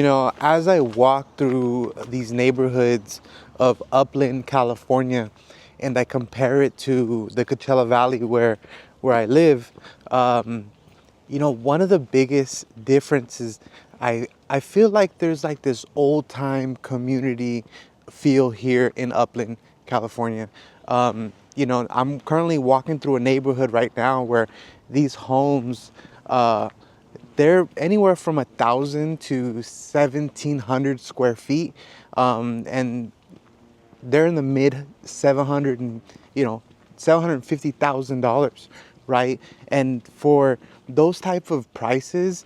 You know, as I walk through these neighborhoods of Upland, California, and I compare it to the Coachella Valley where I live, you know, one of the biggest differences, I feel like there's like this old time community feel here in Upland, California. You know, I'm currently walking through a neighborhood right now where these homes, they're anywhere from 1,000 to 1,700 square feet, and they're in the mid 700 and $750,000, right? And for those type of prices,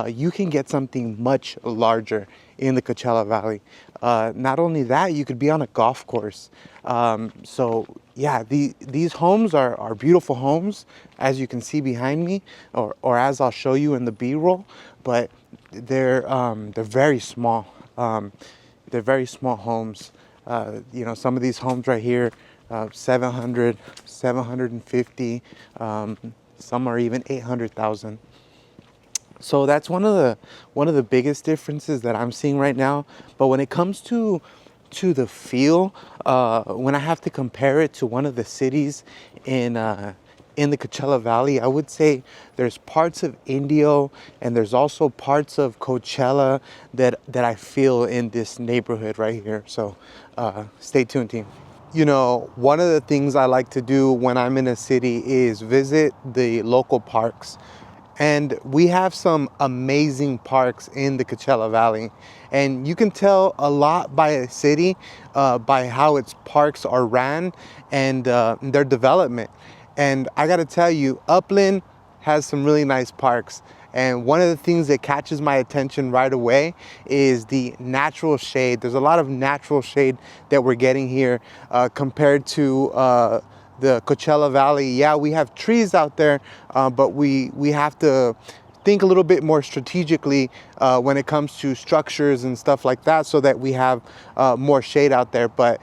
you can get something much larger in the Coachella Valley. Not only that, you could be on a golf course. So yeah, these homes are beautiful homes, as you can see behind me, or as I'll show you in the B-roll. But they're very small. They're very small homes. You know, some of these homes right here, 700, 750, some are even 800,000. So that's one of the biggest differences that I'm seeing right now. But when it comes to the feel, when I have to compare it to one of the cities in the Coachella Valley, I would say there's parts of Indio and there's also parts of Coachella that I feel in this neighborhood right here. So stay tuned, team. You know, one of the things I like to do when I'm in a city is visit the local parks. And we have some amazing parks in the Coachella Valley. And you can tell a lot by a city by how its parks are ran and their development. And I gotta tell you, Upland has some really nice parks. And one of the things that catches my attention right away is the natural shade. There's a lot of natural shade that we're getting here compared to the Coachella Valley. Yeah, we have trees out there, but we have to think a little bit more strategically when it comes to structures and stuff like that, so that we have more shade out there. But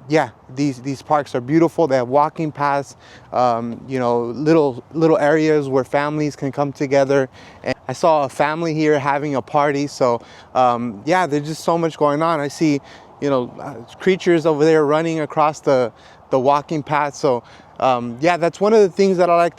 yeah, these parks are beautiful. They have walking paths, you know, little areas where families can come together. And I saw a family here having a party. So yeah, there's just so much going on. I see, you know, creatures over there running across the walking path. So yeah, that's one of the things that I like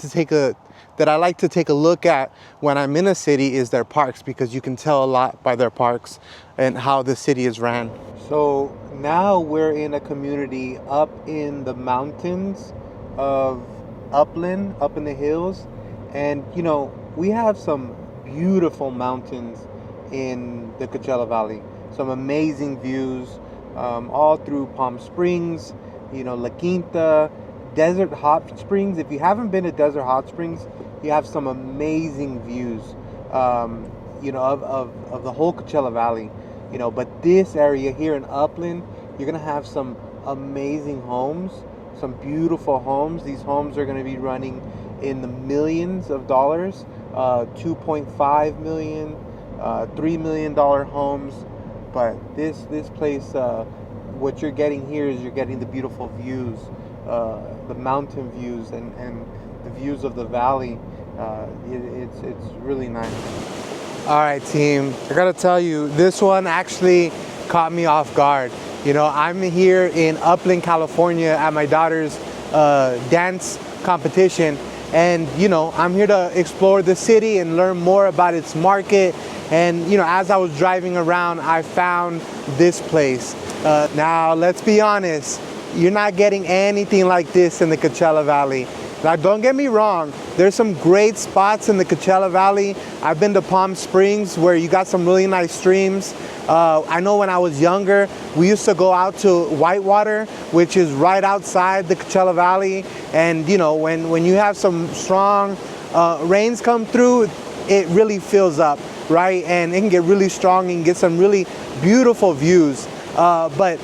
to take a look at when I'm in a city is their parks, because you can tell a lot by their parks and how the city is ran. So now we're in a community up in the mountains of Upland, up in the hills. And you know, we have some beautiful mountains in the Coachella Valley. Some amazing views all through Palm Springs, you know, La Quinta, Desert Hot Springs. If you haven't been to Desert Hot Springs, you have some amazing views, you know, of the whole Coachella Valley, you know. But this area here in Upland, you're gonna have some amazing homes, some beautiful homes. These homes are gonna be running in the millions of dollars, 2.5 million, $3 million homes. But this place, what you're getting here is you're getting the beautiful views, the mountain views and the views of the valley. It's really nice. All right, team, I gotta tell you, this one actually caught me off guard. You know, I'm here in Upland, California at my daughter's dance competition. And, you know, I'm here to explore the city and learn more about its market. And, you know, as I was driving around, I found this place. Now, let's be honest, you're not getting anything like this in the Coachella Valley. Now, don't get me wrong, there's some great spots in the Coachella Valley. I've been to Palm Springs where you got some really nice streams. I know when I was younger, we used to go out to Whitewater, which is right outside the Coachella Valley. And you know, when you have some strong rains come through, it really fills up, right? And it can get really strong and get some really beautiful views. But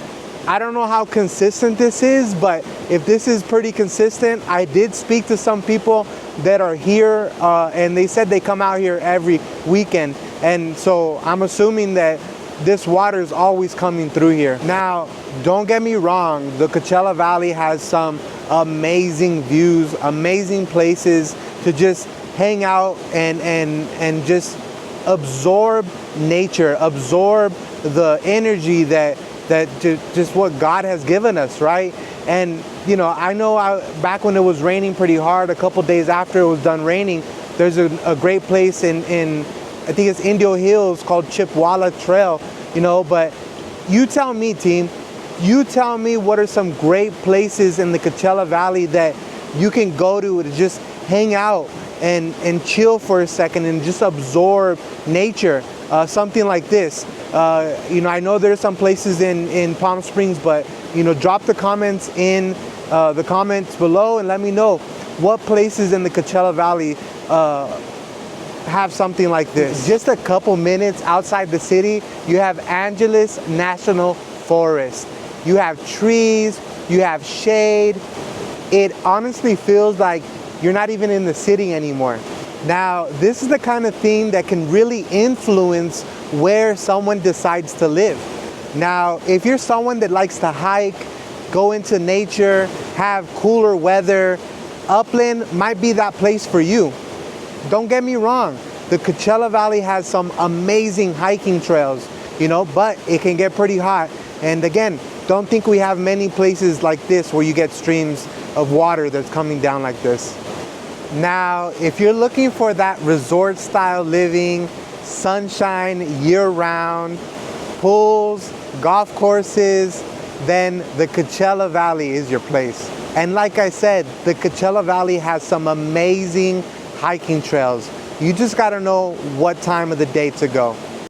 I don't know how consistent this is, but if this is pretty consistent, I did speak to some people that are here and they said they come out here every weekend. And so I'm assuming that this water is always coming through here. Now, don't get me wrong, the Coachella Valley has some amazing views, amazing places to just hang out and just absorb nature, absorb the energy that just what God has given us, right? And you know, back when it was raining pretty hard, a couple days after it was done raining, there's a great place in I think it's Indio Hills called Chippewa Trail, you know. But you tell me, team, you tell me what are some great places in the Coachella Valley that you can go to just hang out and chill for a second and just absorb nature. Something like this. You know, I know there's some places in Palm Springs, but you know, drop the comments in the comments below and let me know what places in the Coachella Valley have something like this. Just a couple minutes outside the city, you have Angeles National Forest. You have trees, you have shade. It honestly feels like you're not even in the city anymore. Now, this is the kind of thing that can really influence where someone decides to live. Now, if you're someone that likes to hike, go into nature, have cooler weather, Upland might be that place for you. Don't get me wrong, the Coachella Valley has some amazing hiking trails, you know, but it can get pretty hot. And again, don't think we have many places like this where you get streams of water that's coming down like this. Now, if you're looking for that resort style living, sunshine year-round, pools, golf courses, then the Coachella Valley is your place. And like I said, the Coachella Valley has some amazing hiking trails. You just gotta know what time of the day to go.